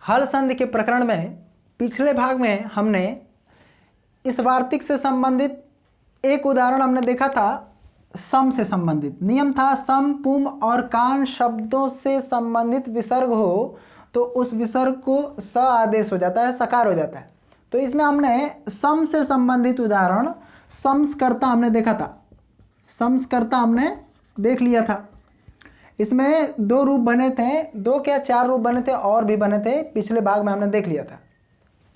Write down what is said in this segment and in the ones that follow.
हल संधि के प्रकरण में पिछले भाग में हमने इस वार्तिक से संबंधित एक उदाहरण हमने देखा था। सम से संबंधित नियम था, सम पुम और कान शब्दों से संबंधित विसर्ग हो तो उस विसर्ग को स आदेश हो जाता है, सकार हो जाता है। तो इसमें हमने सम से संबंधित उदाहरण समस्कर्ता हमने देखा था। समस्कर्ता हमने देख लिया था। इसमें दो रूप बने थे, दो क्या चार रूप बने थे और भी बने थे, पिछले भाग में हमने देख लिया था।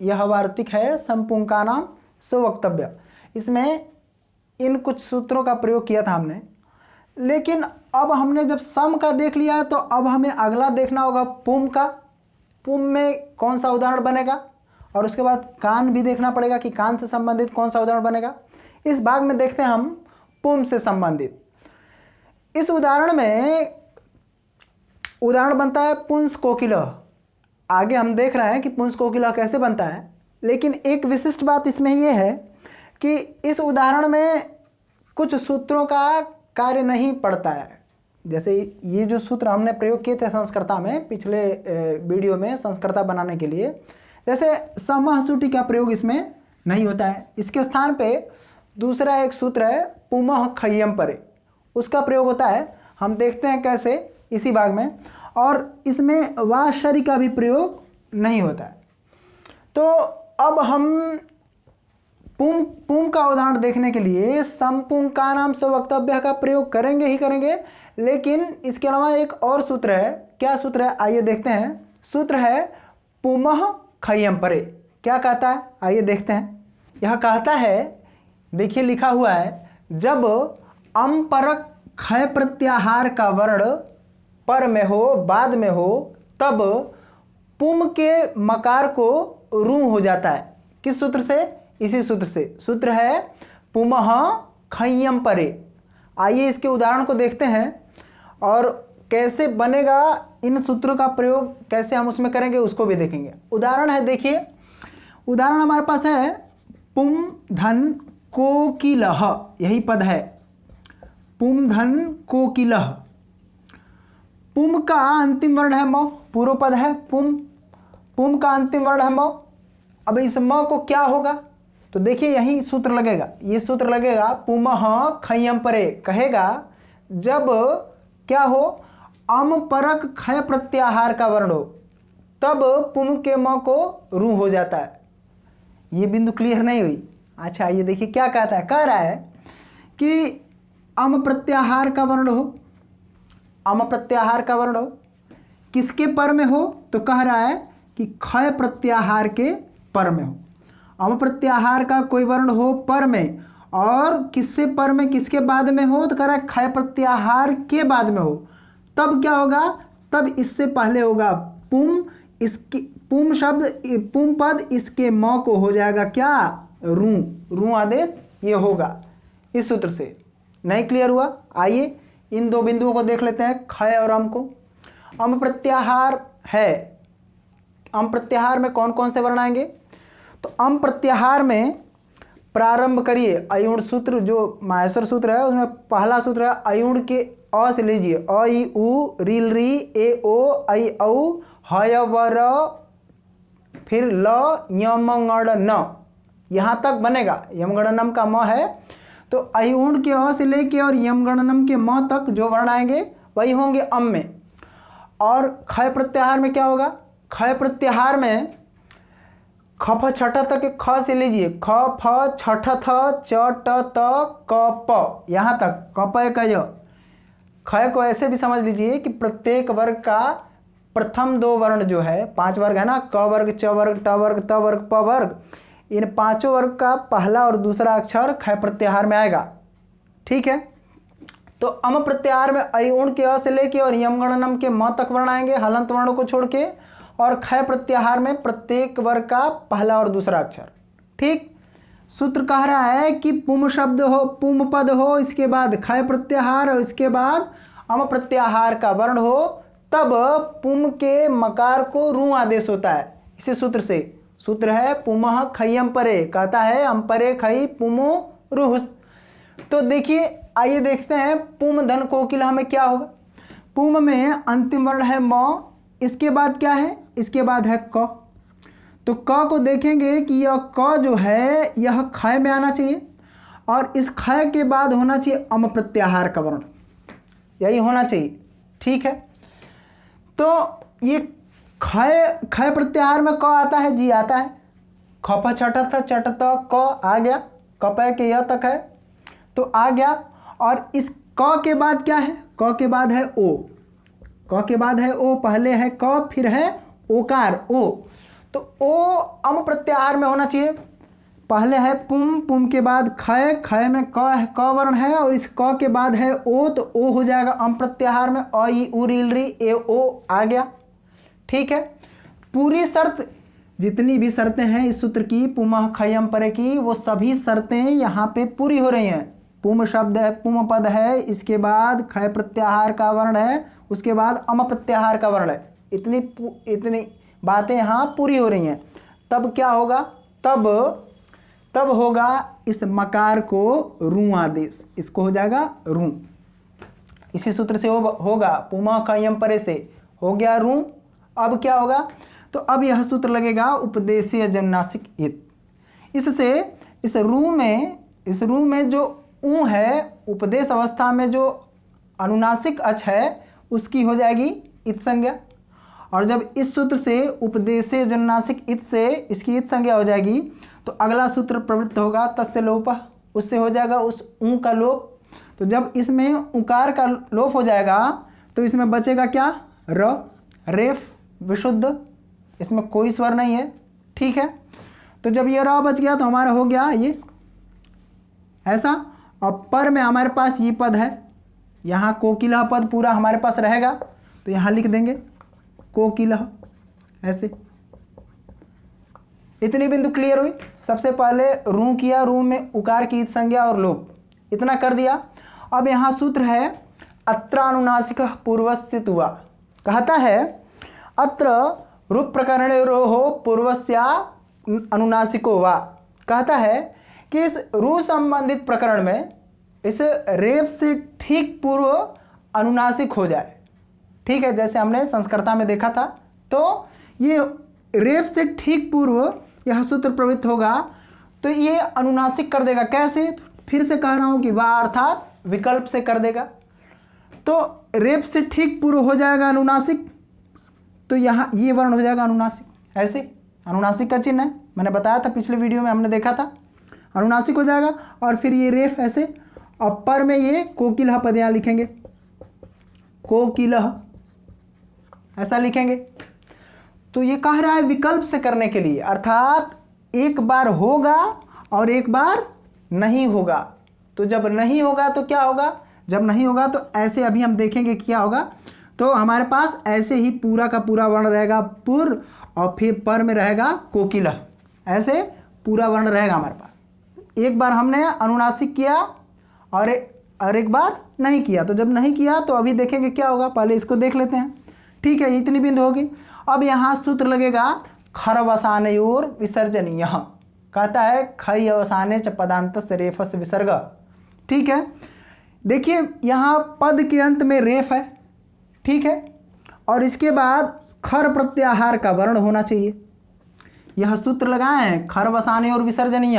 यह वार्तिक है समपुंका नाम स्ववक्तव्य। इसमें इन कुछ सूत्रों का प्रयोग किया था हमने। लेकिन अब हमने जब सम का देख लिया तो अब हमें अगला देखना होगा पुम का। पुम में कौन सा उदाहरण बनेगा, और उसके बाद कान भी देखना पड़ेगा कि कान से संबंधित कौन सा उदाहरण बनेगा। इस भाग में देखते हैं हम पुम से संबंधित। इस उदाहरण में उदाहरण बनता है पुंस कोकिलः। आगे हम देख रहे हैं कि पुंस कोकिलः कैसे बनता है। लेकिन एक विशिष्ट बात इसमें यह है कि इस उदाहरण में कुछ सूत्रों का कार्य नहीं पड़ता है। जैसे ये जो सूत्र हमने प्रयोग किए थे संस्कृता में, पिछले वीडियो में संस्कृता बनाने के लिए, जैसे समः सुटी का प्रयोग इसमें नहीं होता है। इसके स्थान पे दूसरा एक सूत्र है पुमः खय्यम परे, उसका प्रयोग होता है। हम देखते हैं कैसे इसी भाग में। और इसमें वाशरी का भी प्रयोग नहीं होता है। तो अब हम पुम का उदाहरण देखने के लिए समपुंग का नाम स्ववक्तव्य का प्रयोग करेंगे ही करेंगे। लेकिन इसके अलावा एक और सूत्र है। क्या सूत्र है, आइए देखते हैं। सूत्र है पुमः खय्यम परे। क्या कहता है, आइए देखते हैं। यह कहता है, देखिए लिखा हुआ है, जब अम परक खय प्रत्याहार का वर्ण पर में हो, बाद में हो, तब पुम के मकार को रू हो जाता है। किस सूत्र से, इसी सूत्र से। सूत्र है पुमः खय्यम परे। आइए इसके उदाहरण को देखते हैं और कैसे बनेगा, इन सूत्रों का प्रयोग कैसे हम उसमें करेंगे उसको भी देखेंगे। उदाहरण है, देखिए उदाहरण हमारे पास है पुम धन कोकिलः, यही पद है पुम धन कोकिलः। पुम का अंतिम वर्ण है म, पूर्व पद है पुम, पुम का अंतिम वर्ण है म। अब इस म को क्या होगा, तो देखिए यही सूत्र लगेगा, ये सूत्र लगेगा पुमः खय्यम परे। कहेगा जब क्या हो, अम परक खय प्रत्याहार का वर्ण हो, तब पुम के म को रू हो जाता है। ये बिंदु क्लियर नहीं हुई। अच्छा ये देखिए क्या कहता है, कह रहा है कि अम प्रत्याहार का वर्ण हो, अम प्रत्याहार का वर्ण हो, किसके पर में हो, तो कह रहा है कि खय प्रत्याहार के पर में हो। अम प्रत्याहार का कोई वर्ण हो पर में, और किससे पर में, किसके बाद में हो, तो कह रहा है खय प्रत्याहार के बाद में हो, तब क्या होगा, तब इससे पहले होगा पुम, इसकी पुम शब्द, पुम पद, इसके म को हो जाएगा क्या, रू, रू आदेश ये होगा इस सूत्र से। नहीं क्लियर हुआ, आइए इन दो बिंदुओं को देख लेते हैं, खय और अम को। अम प्रत्याहार है, अम प्रत्याहार में कौन कौन से वर्ण आएंगे, तो अम प्रत्याहार में प्रारंभ करिए अयुण सूत्र, जो माहेश्वर सूत्र है उसमें पहला सूत्र है अयुण के अ से लीजिए, अ इ उ रील री ए ओ ऐ औ हय वर, फिर ल यम ङ न, यहाँ तक बनेगा। यम गणनम का म है, तो अयुण के अ से लेके और यम गणनम के म तक जो वर्ण आएंगे वही होंगे अम में। और खय प्रत्याहार में क्या होगा, खय प्रत्याहार में ख फ छठ तक के ख से लीजिए, ख फ छठ थ च ट त क प, यहाँ तक क प क य। खय को ऐसे भी समझ लीजिए कि प्रत्येक वर्ग का प्रथम दो वर्ण जो है, पांच वर्ग है ना, क वर्ग च वर्ग ट वर्ग त वर्ग प वर्ग, इन पांचों वर्ग का पहला और दूसरा अक्षर खय प्रत्याहार में आएगा। ठीक है, तो अम प्रत्याहार में अयुण के अ से लेके और यम गणनम के म तक वर्ण आएंगे हलंत वर्णों को छोड़ के, और खय प्रत्याहार में प्रत्येक वर्ग का पहला और दूसरा अक्षर। ठीक, सूत्र कह रहा है कि पुम शब्द हो, पुम पद हो, इसके बाद खय प्रत्याहार और इसके बाद अम प्रत्याहार का वर्ण हो, तब पुम के मकार को रू आदेश होता है इसी सूत्र से। सूत्र है पुमः खय्यम परे, कहता है अम परे खई पुमो रूह। तो देखिए आइए देखते हैं पुम धन कोकिलः में क्या होगा। पुम में अंतिम वर्ण है म, इसके बाद क्या है, इसके बाद है क। तो क को देखेंगे कि यह क जो है यह खय में आना चाहिए और इस खय के बाद होना चाहिए अम प्रत्याहार का वर्ण, यही होना चाहिए। ठीक है, तो ये खय खय प्रत्याहार में क आता है, जी आता है। खप छठत चटत क आ गया, कप के य तक है तो आ गया। और इस क के बाद क्या है, क के बाद है ओ, क के बाद है ओ, पहले है क फिर है ओकार ओ। तो ओ अम प्रत्याहार में होना चाहिए। पहले है पुम, पुम के बाद खय, खय में क वर्ण है और इस क के बाद है ओ, तो ओ हो जाएगा अम प्रत्याहार में अ ई उ री री ए ओ आ गया। ठीक है, पूरी शर्त जितनी भी शर्तें हैं इस सूत्र की पुमः खयम परे की, वो सभी शर्तें यहाँ पे पूरी हो रही हैं। पुम शब्द है, पुम पद है, इसके बाद खय प्रत्याहार का वर्ण है, उसके बाद अम प्रत्याहार का वर्ण है। इतनी बातें यहाँ पूरी हो रही हैं। तब क्या होगा, तब होगा इस मकार को रू आदेश, इसको हो जाएगा रू। इसी सूत्र से होगा पुमः खयम परे से हो गया रू। अब क्या होगा, तो अब यह सूत्र लगेगा उपदेशीय जन्नासिक इत। इससे इस रू में जो ऊ है, उपदेश अवस्था में जो अनुनासिक अच है उसकी हो जाएगी इत संज्ञा। और जब इस सूत्र से उपदेशीय जन्नासिक इत से इसकी इत संज्ञा हो जाएगी तो अगला सूत्र प्रवृत्त होगा तस्य लोपः, उससे हो जाएगा उस ऊ का लोप। तो जब इसमें उकार का लोप हो जाएगा तो इसमें बचेगा क्या, र, रेफ विशुद्ध, इसमें कोई स्वर नहीं है। ठीक है, तो जब ये र बच गया तो हमारा हो गया ये ऐसा। और पर में हमारे पास ये पद है, यहाँ कोकिलः पद पूरा हमारे पास रहेगा तो यहाँ लिख देंगे कोकिलः ऐसे। इतनी बिंदु क्लियर हुई। सबसे पहले रू किया, रू में उकार की संज्ञा और लोप, इतना कर दिया। अब यहाँ सूत्र है अत्र अनुनासिक पूर्वस्य तुवा, कहता है अत्र रूप प्रकरणे रोहो पूर्वस्या अनुनासिको वा, कहता है कि इस रू संबंधित प्रकरण में इस रेफ से ठीक पूर्व अनुनासिक हो जाए। ठीक है, जैसे हमने संस्कृता में देखा था, तो ये रेफ से ठीक पूर्व यह सूत्र प्रवृत्त होगा तो ये अनुनासिक कर देगा। कैसे, फिर से कह रहा हूं कि वाह अर्थात विकल्प से कर देगा। तो रेफ से ठीक पूर्व हो जाएगा अनुनासिक, तो यहाँ ये वर्ण हो जाएगा अनुनासिक, ऐसे अनुनासिक का चिन्ह है, मैंने बताया था पिछले वीडियो में हमने देखा था, अनुनासिक हो जाएगा। और फिर ये रेफ ऐसे, और पर में ये कोकिलः पद यहाँ लिखेंगे, कोकिलः ऐसा लिखेंगे। तो ये कह रहा है विकल्प से करने के लिए, अर्थात एक बार होगा और एक बार नहीं होगा। तो जब नहीं होगा तो क्या होगा, जब नहीं होगा तो ऐसे, अभी हम देखेंगे क्या होगा। तो हमारे पास ऐसे ही पूरा का पूरा वर्ण रहेगा पुर, और फिर पर में रहेगा कोकिलः, ऐसे पूरा वर्ण रहेगा हमारे पास। एक बार हमने अनुनासिक किया और एक बार नहीं किया, तो जब नहीं किया तो अभी देखेंगे क्या होगा, पहले इसको देख लेते हैं। ठीक है, इतनी बिंदु होगी। अब यहाँ सूत्र लगेगा खरवसानयोर विसर्जनीय, कहता है खय अवसाने च पदांतस्य रेफस्य विसर्ग। ठीक है, देखिए यहाँ पद के अंत में रेफ है, ठीक है, और इसके बाद खर प्रत्याहार का वर्ण होना चाहिए। यह सूत्र लगाए हैं खरवसाने और विसर्जनीय।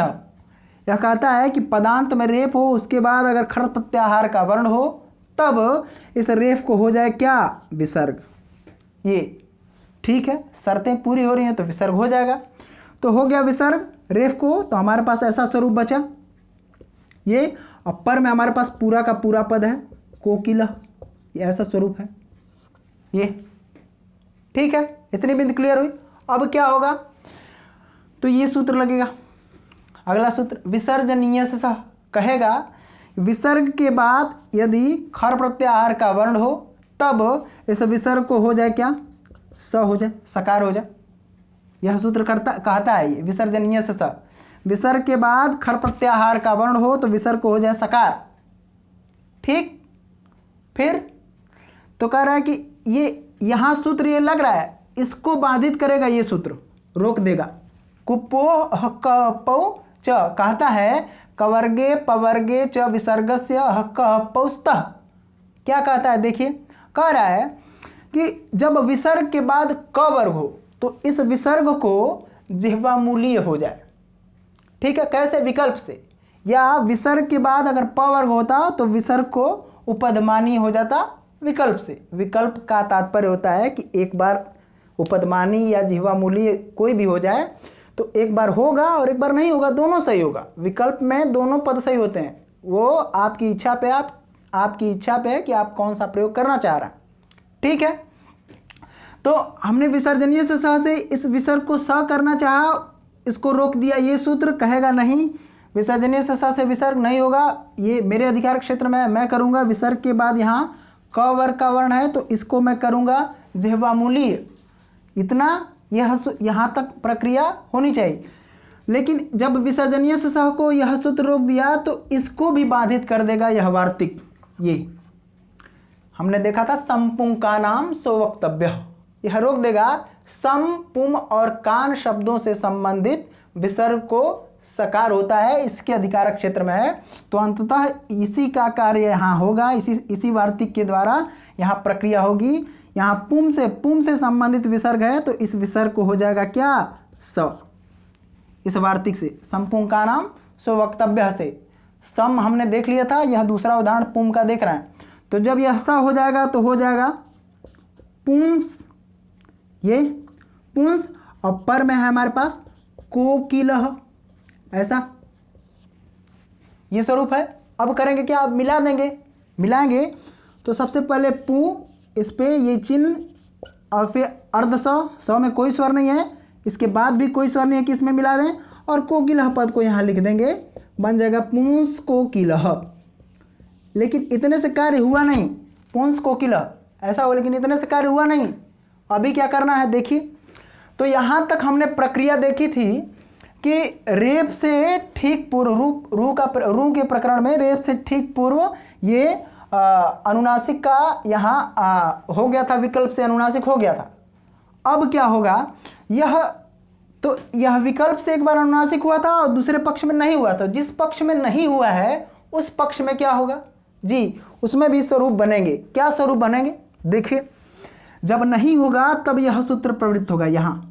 यह कहता है कि पदांत में रेफ हो, उसके बाद अगर खर प्रत्याहार का वर्ण हो तब इस रेफ को हो जाए क्या, विसर्ग। ये ठीक है, शर्तें पूरी हो रही हैं तो विसर्ग हो जाएगा। तो हो गया विसर्ग रेफ को, तो हमारे पास ऐसा स्वरूप बचा ये। अपर में हमारे पास पूरा का पूरा पद है कोकिलः, ये ऐसा स्वरूप है ये। ठीक है, इतनी बिंदु क्लियर हुई। अब क्या होगा, तो ये सूत्र लगेगा। अगला सूत्र विसर्जनीय से सह, कहेगा विसर्ग के बाद यदि खर प्रत्याहार का वर्ण हो तब इस विसर्ग को हो जाए क्या, स हो जाए, सकार हो जाए। यह सूत्र कहता है ये विसर्जनीय से स, विसर्ग के बाद खर प्रत्याहार का वर्ण हो तो विसर्ग को हो जाए सकार। ठीक, फिर तो कह रहा है कि ये यहाँ सूत्र ये लग रहा है, इसको बाधित करेगा, ये सूत्र रोक देगा। कुपो हक्कपौ च, कहता है कवर्गे पवर्गे च विसर्गस्य हक्कपौस्तः। क्या कहता है, देखिए कह रहा है कि जब विसर्ग के बाद क वर्ग हो तो इस विसर्ग को जिह्वामूलीय हो जाए। ठीक है, कैसे? विकल्प से, या विसर्ग के बाद अगर प वर्ग होता तो विसर्ग को उपदमानीय हो जाता विकल्प से। विकल्प का तात्पर्य होता है कि एक बार उपदमानीय या जिह्वामूलीय कोई भी हो जाए तो एक बार होगा और एक बार नहीं होगा, दोनों सही होगा। विकल्प में दोनों पद सही होते हैं, वो आपकी इच्छा पे आपकी इच्छा पे है कि आप कौन सा प्रयोग करना चाह रहे हैं। ठीक है, तो हमने विसर्जनीय से स से इस विसर्ग को स करना चाहा, इसको रोक दिया। ये सूत्र कहेगा नहीं, विसर्जनीय से स से विसर्ग नहीं होगा, ये मेरे अधिकार क्षेत्र में मैं करूंगा। विसर्ग के बाद यहाँ क वर्ग का वर्ण है तो इसको मैं करूंगा जिह्वामूलीय। इतना यहाँ तक प्रक्रिया होनी चाहिए। लेकिन जब विसर्जनीय से स को यह सूत्र रोक दिया तो इसको भी बाधित कर देगा यह वार्तिक। ये हमने देखा था संपुं का नाम स्ववक्तव्य, यह रोक देगा सम पुम और कान शब्दों से संबंधित विसर्ग को सकार होता है, इसके अधिकार क्षेत्र में है। तो अंततः इसी का कार्य यहाँ होगा, इसी वार्तिक के द्वारा यहाँ प्रक्रिया होगी। यहाँ पुम से संबंधित विसर्ग है तो इस विसर्ग को हो जाएगा क्या? स। इस वार्तिक से संपुं का नाम स्ववक्तव्य से सम हमने देख लिया था, यह दूसरा उदाहरण पुम का देख रहे हैं। तो जब यह स हो जाएगा तो हो जाएगा पुंस, ये पुंस, और पर में है हमारे पास कोकिलः, ऐसा ये स्वरूप है। अब करेंगे क्या? अब मिला देंगे, मिलाएंगे तो सबसे पहले पू, इस पे ये चिन्ह और फिर अर्ध स में कोई स्वर नहीं है, इसके बाद भी कोई स्वर नहीं है कि इसमें मिला दें, और कोकिलः पद को यहाँ लिख देंगे, बन जाएगा पुंस कोकिलः। लेकिन इतने से कार्य हुआ नहीं, पुंस कोकिलः ऐसा हो, लेकिन इतने से कार्य हुआ नहीं। अभी क्या करना है देखिए, तो यहाँ तक हमने प्रक्रिया देखी थी कि रेफ से ठीक पूर्व रू के प्रकरण में रेफ से ठीक पूर्व ये अनुनासिक का यहाँ हो गया था, विकल्प से अनुनासिक हो गया था। अब क्या होगा? यह विकल्प से एक बार अनुनासिक हुआ था और दूसरे पक्ष में नहीं हुआ था। जिस पक्ष में नहीं हुआ है उस पक्ष में क्या होगा जी? उसमें भी स्वरूप बनेंगे। क्या स्वरूप बनेंगे? देखिए, जब नहीं होगा तब यह सूत्र प्रवृत्त होगा। यहाँ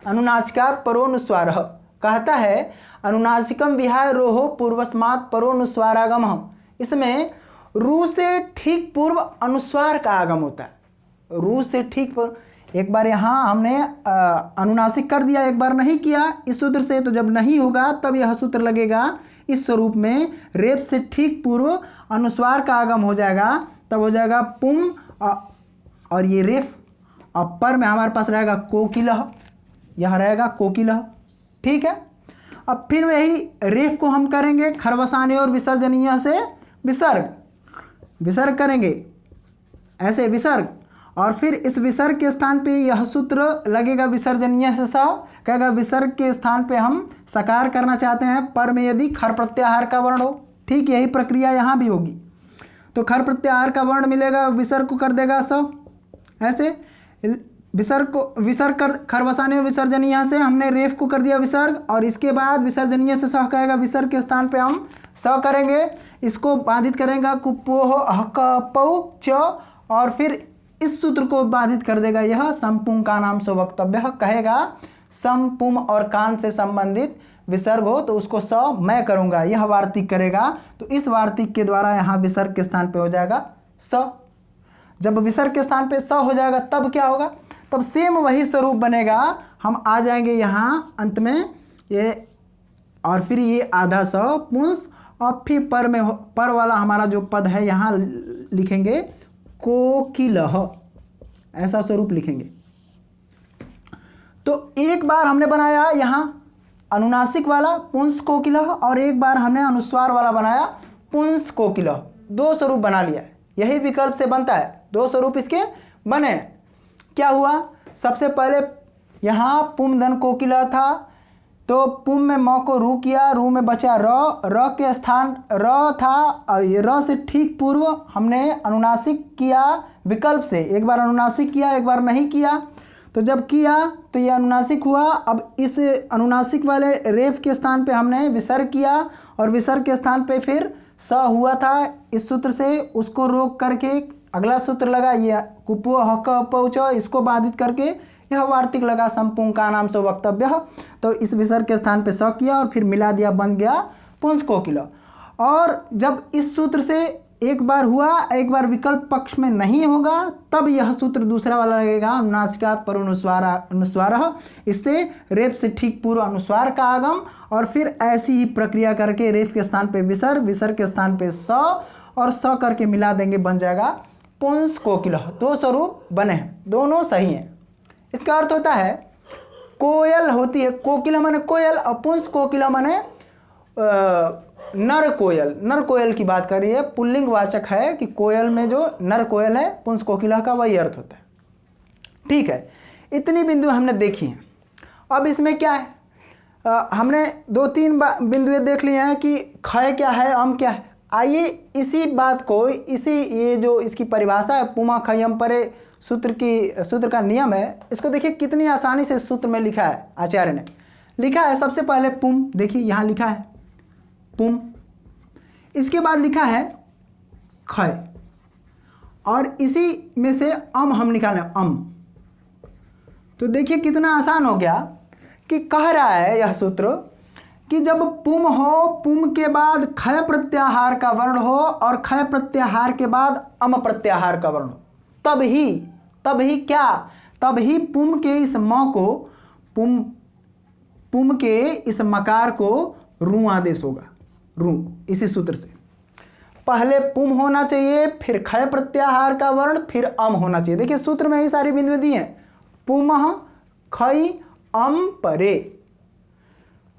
अनुनासिकात् परोनुस्वारः कहता है, अनुनासिकम विहाय रोहो पूर्वस्मात् परोनुस्वारागमः। इसमें रू से ठीक पूर्व अनुस्वार का आगम होता है। रू से ठीक पूर्व, एक बार यहाँ हमने अनुनासिक कर दिया, एक बार नहीं किया इस सूत्र से, तो जब नहीं होगा तब यह सूत्र लगेगा इस स्वरूप में, रेफ से ठीक पूर्व अनुस्वार का आगम हो जाएगा, तब हो जाएगा पुम और ये रेफ, और पर में हमारे पास रहेगा कोकिलः, यह रहेगा कोकिलः। ठीक है, अब फिर वही रेफ को हम करेंगे खरवसाने और विसर्जनीय से विसर्ग करेंगे, ऐसे विसर्ग, और फिर इस विसर्ग के स्थान पे यह सूत्र लगेगा विसर्जनीय से स, कहेगा विसर्ग के स्थान पे हम सकार करना चाहते हैं, पर में यदि खर प्रत्याहार का वर्ण हो। ठीक यही प्रक्रिया यहाँ भी होगी, तो खर प्रत्याहार का वर्ण मिलेगा, विसर्ग को कर देगा स, ऐसे विसर्ग कर खरवसाने और विसर्जनीय से हमने रेफ को कर दिया विसर्ग, और इसके बाद विसर्जनीय से स कहेगा, विसर्ग के स्थान पे हम स करेंगे, इसको बाधित करेंगे कुपोह अहक पौ च, और फिर इस सूत्र को बाधित कर देगा यह संपुं का नाम स्ववक्तव्य, कहेगा सम पुम और कान से संबंधित विसर्ग हो तो उसको स मैं करूंगा, यह वार्तिक करेगा। तो इस वार्तिक के द्वारा यहाँ विसर्ग के स्थान पे हो जाएगा स। जब विसर्ग के स्थान पे स हो जाएगा तब क्या होगा? तब सेम वही स्वरूप बनेगा। हम आ जाएंगे यहाँ अंत में ये, और फिर ये आधा स पुंस, और फिर पर वाला हमारा जो पद है यहाँ लिखेंगे कोकिलः, ऐसा स्वरूप लिखेंगे। तो एक बार हमने बनाया यहाँ अनुनासिक वाला पुंस कोकिलः, और एक बार हमने अनुस्वार वाला बनाया पुंस कोकिलः, दो स्वरूप बना लिया है। यही विकल्प से बनता है, दो स्वरूप इसके बने। क्या हुआ? सबसे पहले यहाँ पुम धन कोकिलः था, तो पुम में म को रू किया, रू में बचा र के स्थान र था, र से ठीक पूर्व हमने अनुनासिक किया विकल्प से, एक बार अनुनासिक किया एक बार नहीं किया, तो जब किया तो ये अनुनासिक हुआ। अब इस अनुनासिक वाले रेफ के स्थान पे हमने विसर्ग किया, और विसर्ग के स्थान पे फिर स हुआ था इस सूत्र से, उसको रोक करके अगला सूत्र लगा ये कुपो हक पहुँच, इसको बाधित करके यह वार्तिक लगा संपूर्ण का नाम से वक्तव्य। तो इस विसर्ग के स्थान पे स किया और फिर मिला दिया, बन गया पुंस कोकिल। और जब इस सूत्र से एक बार हुआ, एक बार विकल्प पक्ष में नहीं होगा, तब यह सूत्र दूसरा वाला लगेगा अनुनासिकात पर अनुस्वार। इससे रेफ से ठीक पूर्व अनुस्वार का आगम, और फिर ऐसी ही प्रक्रिया करके रेफ के स्थान पे विसर्ग, विसर्ग के स्थान पे स और स करके मिला देंगे, बन जाएगा पुंस कोकिल। दो स्वरूप बने हैं, दोनों सही हैं। इसका अर्थ होता है कोयल होती है, कोकिला माने कोयल, और पुंस कोकिला माने नर कोयल। नर कोयल की बात कर रही है, पुल्लिंग वाचक है कि कोयल में जो नर कोयल है, पुंस कोकिला का वही अर्थ होता है। ठीक है, इतनी बिंदु हमने देखी हैं। अब इसमें क्या है, हमने 2-3 बिंदुएं देख लिए हैं कि खय क्या है, अम क्या है। आइए इसी बात को, इसी ये जो इसकी परिभाषा है पुमा खयम परे सूत्र का नियम है, इसको देखिए कितनी आसानी से सूत्र में लिखा है। आचार्य ने लिखा है सबसे पहले पुम, देखिए यहाँ लिखा है पुम, इसके बाद लिखा है खय, और इसी में से अम हम निकालें अम। तो देखिए कितना आसान हो गया कि कह रहा है यह सूत्र कि जब पुम हो, पुम के बाद खय प्रत्याहार का वर्ण हो और खय प्रत्याहार के बाद अम प्रत्याहार का वर्ण हो, तब ही क्या, तब ही पुम के इस म को, पुम के इस मकार को रू आदेश होगा। रू, इसी सूत्र से पहले पुम होना चाहिए, फिर खय प्रत्याहार का वर्ण, फिर अम होना चाहिए। देखिए सूत्र में ही सारी बिंदुएं दी हैं, पुमः खय अम परे।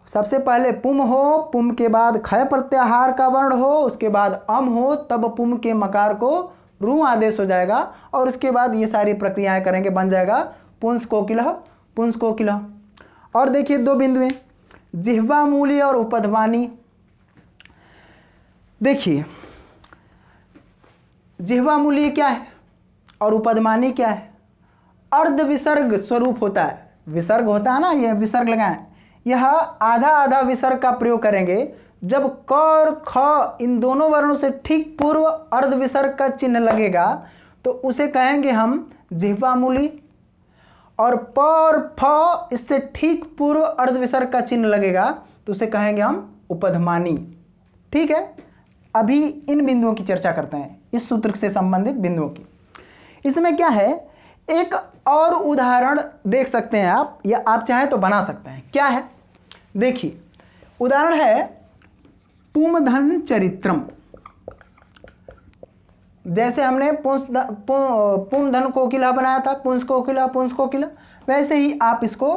सबसे पहले पुम हो, पुम के बाद खय प्रत्याहार का वर्ण हो, उसके बाद अम हो, तब पुम के मकार को रू आदेश हो जाएगा, और उसके बाद ये सारी प्रक्रियाएं करेंगे, बन जाएगा पुंस कोकिलः, पुंस कोकिलः। और देखिए 2 बिंदुएं, जिह्वा मूली और उपध्मानी। देखिए जिह्वा मूली क्या है और उपध्मानी क्या है, अर्ध विसर्ग स्वरूप होता है। विसर्ग होता है ना, यह विसर्ग लगाएं, यह आधा आधा विसर्ग का प्रयोग करेंगे जब क और ख इन दोनों वर्णों से ठीक पूर्व अर्ध विसर्ग का चिन्ह लगेगा, तो उसे कहेंगे हम जिह्वा मूली, और प और फ इससे ठीक पूर्व अर्ध विसर्ग का चिन्ह लगेगा, तो उसे कहेंगे हम उपध्मानी। ठीक है, अभी इन बिंदुओं की चर्चा करते हैं, इस सूत्र से संबंधित बिंदुओं की। इसमें क्या है, एक और उदाहरण देख सकते हैं आप, या आप चाहें तो बना सकते हैं। क्या है, देखिए उदाहरण है पुमधन चरित्रम। जैसे हमने पुमधन कोकिला बनाया था, पुंस कोकिला, वैसे ही आप इसको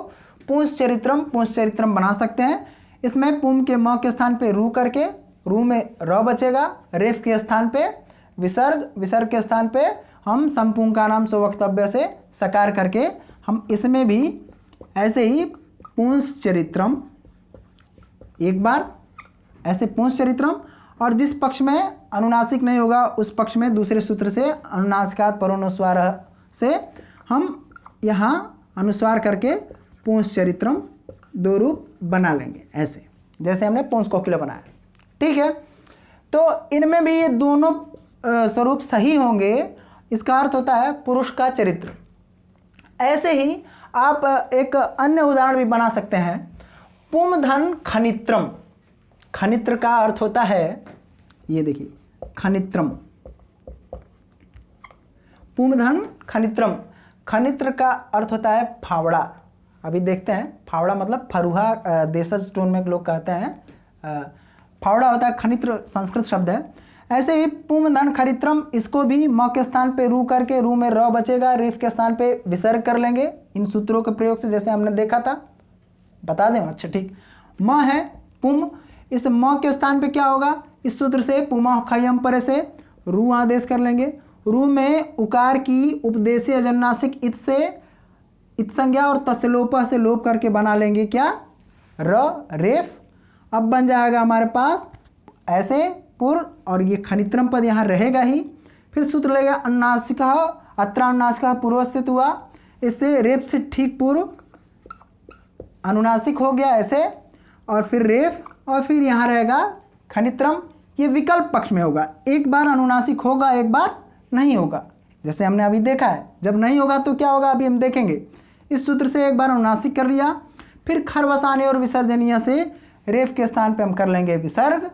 पुंस चरित्रम बना सकते हैं। इसमें पुम के म के स्थान पे रू करके, रू में र बचेगा, रेफ के स्थान पे विसर्ग, विसर्ग के स्थान पे हम संपूर्ण का नाम स्वक्तव्य से सकार करके हम इसमें भी ऐसे ही पुंस चरित्रम, एक बार ऐसे पुंस चरित्रम, और जिस पक्ष में अनुनासिक नहीं होगा उस पक्ष में दूसरे सूत्र से अनुनासिकात परोनुस्वार से हम यहाँ अनुस्वार करके पुंस चरित्रम 2 रूप बना लेंगे, ऐसे जैसे हमने पुंस कोकिला बनाया। ठीक है, तो इनमें भी ये दोनों स्वरूप सही होंगे। इसका अर्थ होता है पुरुष का चरित्र। ऐसे ही आप एक अन्य उदाहरण भी बना सकते हैं, पुमधन खनित्रम। खनित्र का अर्थ होता है, ये देखिए खनित्रम, पुमधन खनित्रम। खनित्र का अर्थ होता है फावड़ा। अभी देखते हैं, फावड़ा मतलब फरुहा, देशज टोन में लोग कहते हैं, फावड़ा होता है खनित्र, संस्कृत शब्द है। ऐसे ही पुमधन खनित्रम, इसको भी म के स्थान पे रू करके, रू में र बचेगा, रेफ के स्थान पे विसर्ग कर लेंगे इन सूत्रों के प्रयोग से, जैसे हमने देखा था। बता दें, अच्छा ठीक, म है पुम, इस म के स्थान पे क्या होगा, इस सूत्र से पुमा खयम परे से रू आदेश कर लेंगे। रू में उकार की उपदेशीय अजन्नासिक इत से इत संज्ञा और तस्लोप से लोप करके बना लेंगे क्या, र, रेफ। अब बन जाएगा हमारे पास ऐसे पुर, और ये खनित्रम पद यहाँ रहेगा ही। फिर सूत्र लगेगा अनुनासिक, अत्र अनुनासिक पूर्वस्थित हुआ, इससे रेफ से ठीक पूर्व अनुनासिक हो गया ऐसे, और फिर रेफ, और फिर यहाँ रहेगा खनित्रम। ये विकल्प पक्ष में होगा, एक बार अनुनासिक होगा, एक बार नहीं होगा। जैसे हमने अभी देखा है। जब नहीं होगा तो क्या होगा अभी हम देखेंगे। इस सूत्र से एक बार अनुनासिक कर लिया, फिर खरवसाने और विसर्जनीय से रेफ के स्थान पे हम कर लेंगे विसर्ग,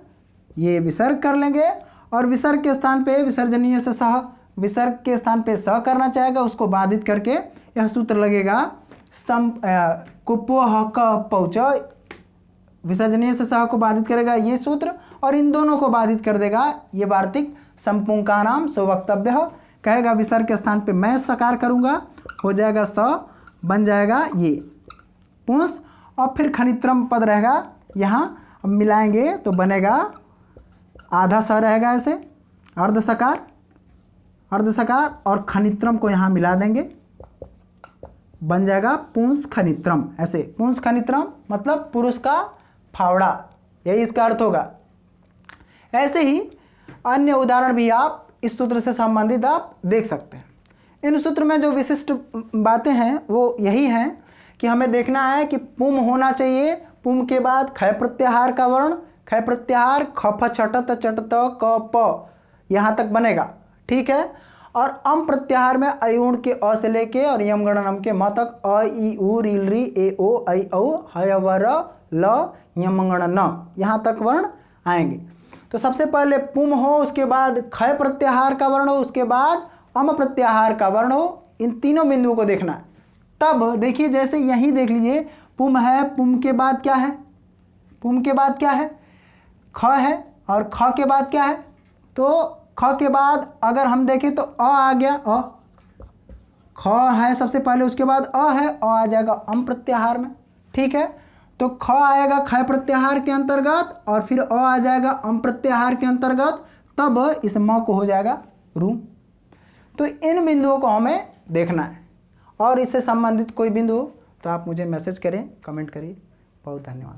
ये विसर्ग कर लेंगे, और विसर्ग के स्थान पे विसर्जनीय से सह, विसर्ग के स्थान पे स करना चाहेगा, उसको बाधित करके यह सूत्र लगेगा सम कुपो हक पहुँच, विसर्जनीय से सह को बाधित करेगा ये सूत्र, और इन दोनों को बाधित कर देगा ये वार्तिक संपूंकानाम स्ववक्तव्य। कहेगा विसर्ग के स्थान पे मैं सकार करूंगा, हो जाएगा स, बन जाएगा ये पुंस, और फिर खनित्रम पद रहेगा, यहाँ हम मिलाएंगे तो बनेगा आधा स रहेगा ऐसे, अर्ध सकार, अर्ध सकार, और खनित्रम को यहाँ मिला देंगे, बन जाएगा पुंस खनित्रम। ऐसे पुंस खनित्रम मतलब पुरुष का फावड़ा, यही इसका अर्थ होगा। ऐसे ही अन्य उदाहरण भी आप इस सूत्र से संबंधित आप देख सकते हैं। इन सूत्र में जो विशिष्ट बातें हैं वो यही हैं कि हमें देखना है कि पुम होना चाहिए, पुम के बाद खय प्रत्याहार का वर्ण, खय प्रत्याहार खफ छटत चटत क प यहाँ तक बनेगा, ठीक है। और अम प्रत्याहार में अयुण के अ से लेके और यम गणनम के म तक अ इ उ रील री ए ओ ऐ औ हय व र ल यम गण न यहाँ तक वर्ण आएंगे। तो सबसे पहले पुम हो, उसके बाद खय प्रत्याहार का वर्ण हो, उसके बाद अम प्रत्याहार का वर्ण हो, इन तीनों बिंदुओं को देखना है। तब देखिए जैसे यहीं देख लीजिए, पुम है, पुम के बाद क्या है, पुम के बाद क्या है, ख है, और ख के बाद क्या है, तो ख के बाद अगर हम देखें तो अ आ गया, अ ख है सबसे पहले, उसके बाद अ है, अ आ जाएगा अम प्रत्याहार में, ठीक है। तो ख आएगा खय प्रत्याहार के अंतर्गत, और फिर अ आ जाएगा अम प्रत्याहार के अंतर्गत, तब इस म को हो जाएगा रू। तो इन बिंदुओं को हमें देखना है, और इससे संबंधित कोई बिंदु हो तो आप मुझे मैसेज करें, कमेंट करिए। बहुत धन्यवाद।